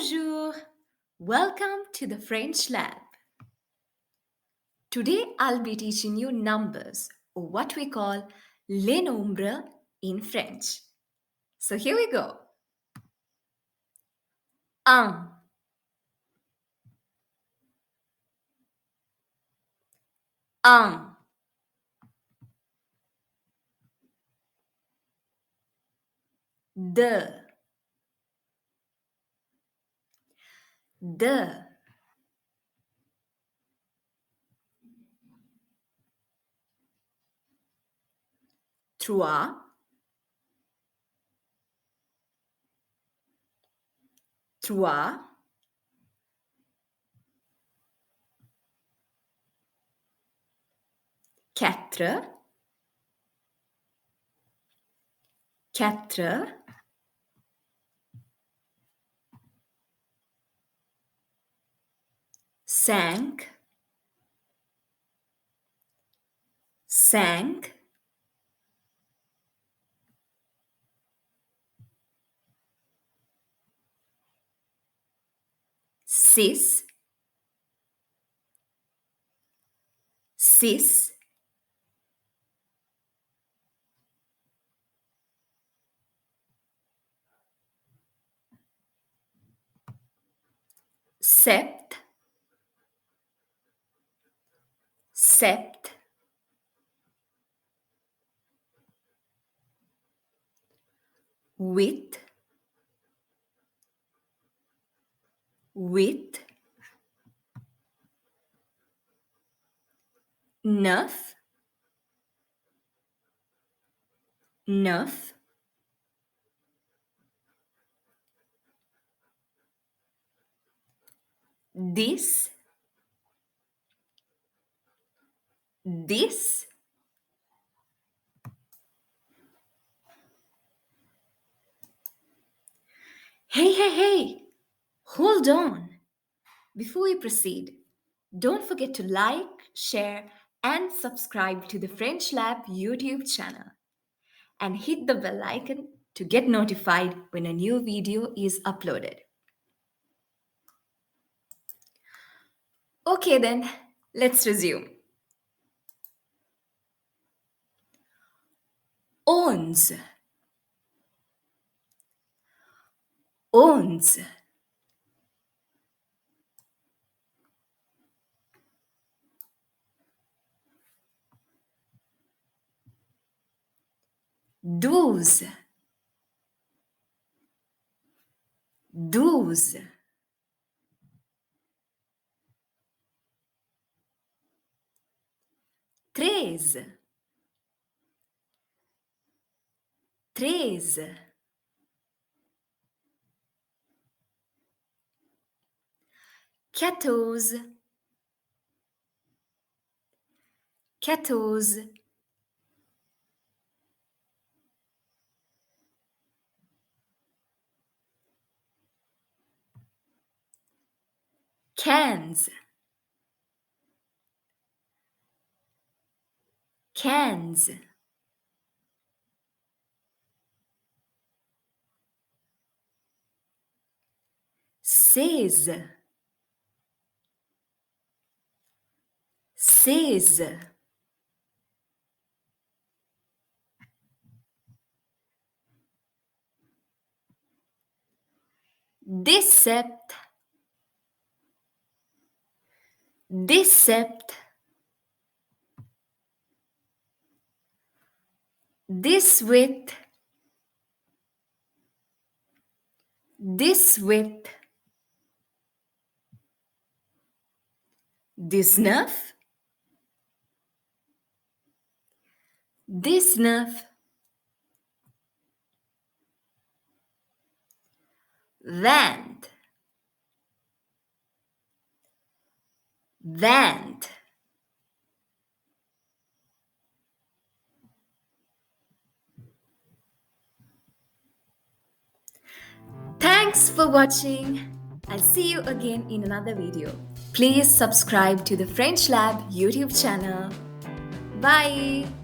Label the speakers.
Speaker 1: Bonjour! Welcome to the French Lab. Today I'll be teaching you numbers, or what we call les nombres in French. So here we go. Un, un, deux, deux, trois, trois, quatre, quatre, cinq, cinq, six, six, sept, sept, huit, huit, neuf, neuf, 10, 10, hey, hold on. Before we proceed, don't forget to like, share, and subscribe to the French Lab YouTube channel and hit the bell icon to get notified when a new video is uploaded. Okay, then, let's resume. Onze, onze, douze, douze, treize, treize, quatorze, quatorze, quinze, quinze, seize, seize, 17, 17, 18, 18, 19, 19, 20, 20. Thanks for watching. I'll see you again in another video. Please subscribe to the French Lab YouTube channel. Bye.